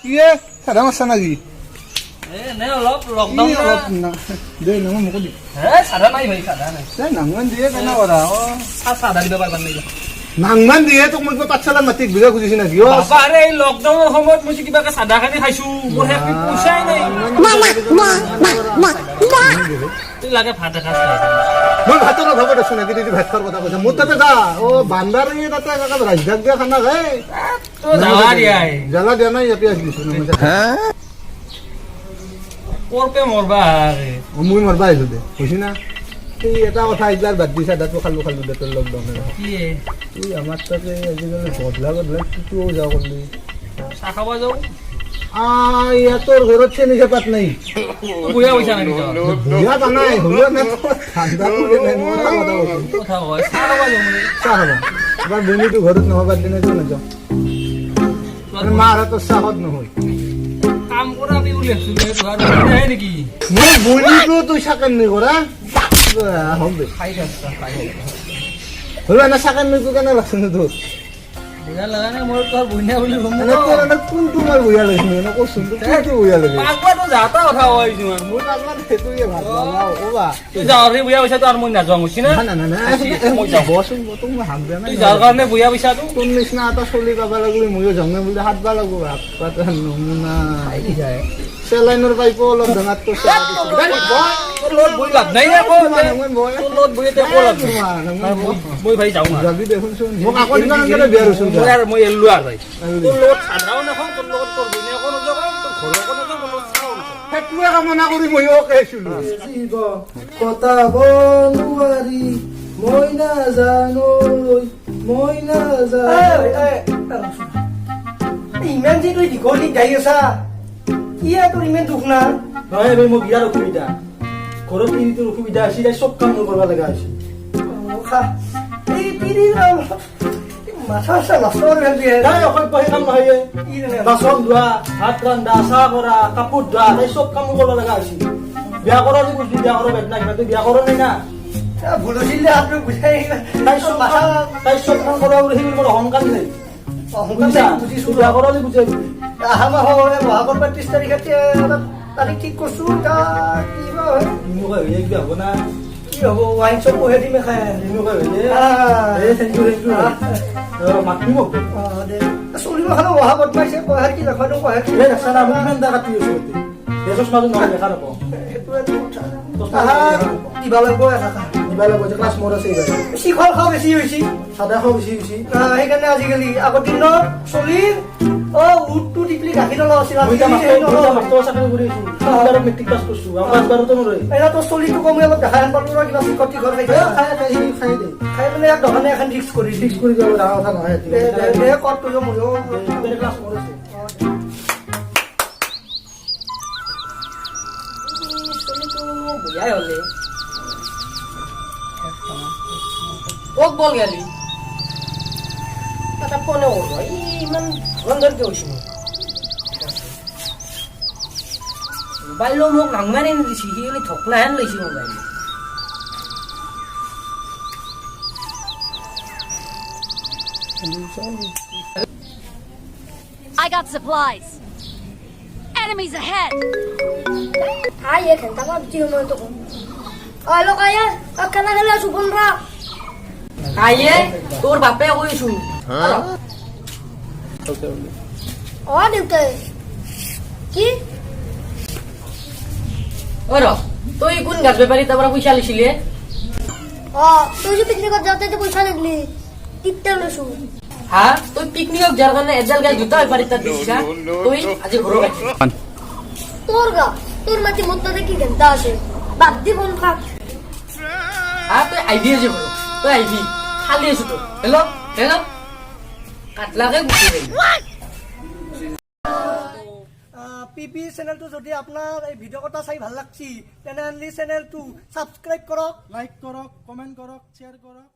কি সাদা মাছা নাকি এনে অলপ লকডাউন দে নাম মোক দি সাদা নাই ভাই সাদা নাই নাংমান দিয়ে কেনে কৰা সাদা দিব পাৰিবা নেকি নাংমান দিয়ে তোক মই পাঠশালাত মাতিক বুজা খুজিছি নাকি বাবা আৰে এই লকডাউনৰ সময়ত মই কিবাকে সাদা খানি খাইছো মোৰ হেপি পইচাই নাই তুই লাগে ভাত খাস মই ভাতৰ অভাৱত আছো নাকি তুই ভাত খোৱাৰ কথা কৈছা মোৰ তাতে যা বান্দাৰ তাতে ৰাজধাক দিয়া খানা খাই জ্বালা দিয়া নাই ইয়াতে আহিছো কৰপে মৰবা আৰে মই মৰবা আহিছো দে কৈছি না এই এটা কথা এইবিলাক বাদ দিছা দাঁতো খালো দে তোৰ লকডাউনৰ তুই আমাৰ তাতে আজিকালি বদলা কিটো যাওঁ কৰিলি চাহ খাব যাওঁ তোৰ ঘৰত চেনি চাপাত নাই বুঢ়া পইচা নাই বুঢ়া জানাই হ'লেও নাই ঠাণ্ডাটো কথা কয় চাহ খাব যাওঁ চাহ খাব এবাৰ বনিটো ঘৰত নহবাৰ দিনে কিয় নাযাওঁ মাৰ হাতৰ চাহত নহয় কাম কৰা আমি উলিয়াইছো নেকি মোৰ বনিটো তুই চাকেন নি কৰা হ'ব দে হ'লেও এনে চাকেন নিটো কেনে লাগছে ন তোৰ বুঢ়া লগা নাই মই তোৰ বুঢ়া বুলি গম কোনটো মই বুঢ়া লাগিছে এনে কচোন কোনটো বুঢ়া লাগে পাকবাটো যাতা কথা কৈছো মোৰ পাকবাত সেইটোৱে ভাল ক'বা তুই যাওঁ ৰে বুঢ়া পইচাটো আৰু মই নাযাওঁ কৈছি না মই যাবচোন তোক মই হাত দিয়া নাই তুই যাৰ কাৰণে বুঢ়া পইচাটো তোৰ নিচিনা এটা চলি পাব লাগিলে ময়ো যাওঁগে বুলি হাতবা লাগব হাতপাত নমুনা চেলাইনৰ পাইপো অলপ ডাঙৰ তো বই লাভ নাই মই ভাই যাওঁ যাবি দেখোনচোন মোক আকৌ দিনা বিয়া ৰচোন মই এলো আৰু ভাই তোৰ লগত সাধাও নাখাওঁ তোৰ লগত তোৰ বইনে অকণ নযোগাওঁ তোৰ ঘৰৰ অকণ নযোগাওঁ সেইটোৱে কামনা কৰি ময়ো কৈছিলো কটাব নোৱাৰি মই নাজানো ইমান যে তই দীঘলী গাই আছা কিয় তোৰ ইমান দুখ না নহয় মই বিৰাট অসুবিধা ঘৰত তিৰিটোৰ অসুবিধা আছিল চব কাম মোৰ কৰিব লগা হৈছিল এই তিৰি মাথা চাথা নষ্ট কৰি অকল পঢ়ি কাম নহয় বাচন ধোৱা ভাত ৰন্ধা চাহ কৰা কাপোৰ ধোৱা এই চব কাম কৰিব লগা হৈছিল বিয়া কৰা যে বুজি বিয়া কৰা বেদনা কিবা তুই বিয়া কৰা নাই না ভুল হৈছিল তাই চব কাম কৰা বুলি সেই মোৰ অহংকাৰ নাই বুজিছো বিয়া কৰা যে বুজি আহা মাহৰ বহাগৰ ৩৫ তাৰিখ ঠিক কৰছো কিবা হ'ব না কি হ'ব ৱাইন চব পঢ়ে দিমে খাই চলিব খালে অহা বদমাইছে পঢ়াৰ কি লেখাটো পঢ়াৰ কি দেখা না মোক ইমান দাঁড়া তুই আছো দেশৰ মাজত নহয় দেখা নাপাওঁ দিবা লাগিব দিবা লাগিব যে ক্লাছ মোৰ আছে শিখৰ খাওঁ বেছি হৈছে চাদা খাওঁ বেছি হৈছে সেইকাৰণে আজিকালি আগৰ দিনৰ চলিৰ উঠটো টিকলি গাখীৰ নলা আছিল মেট্ৰিক পাছ কৰিছো তোৰ চলিটো কমি অলপ দেখা পালো কিবা চিকটি ঘৰ খাই খাই মানে এক দোকানে এখন ফিক্স কৰি যাব ডাঙৰ কথা নহয় কত কৰিও ময়ো ক্লাছ মোৰ আছে বুঢ়াই হলে কক বল গেলি এটা ফোনে ওলো ইমান ধৰণকে হৈছিল মোবাইল মোক নাংমাৰি নিদিছে সি ঢকলাহেন লৈছে mobile I got supplies. Enemies ahead. Ay, kanta ko dito mo to. Alo kaya, akala kala subon ra. আইয়ে তোর বাপে কইছু ও দেউতা কি ওর তুই কোন গাছ ব্যাপারী তারপর পয়সা লিছিলে তুই যে পিকনিকত যাওঁতে তো পইচা লাগলি ইত্তা লইছু হ্যাঁ তুই পিকনিকত যার কারণে এজাল গাছ জুতা ব্যাপারী তার দিছিস তুই আজি ঘর গেছিস তোর মাটি মত দেখি ঘন্টা আছে বাদ দি ফোন খা হ্যাঁ তুই আইবি যে ঘর তুই আইবি খালি আছো তো হ্যালো হ্যালো কাটলাকে গুছি গেল পিপি চেনেলটো যদি আপোনাৰ এই ভিডিঅ' কথা চাই ভাল লাগছি তেনেহ'লে চেনেলটো ছাবস্ক্ৰাইব কৰক, লাইক কৰক, কমেণ্ট কৰক, শ্বেয়াৰ কৰক।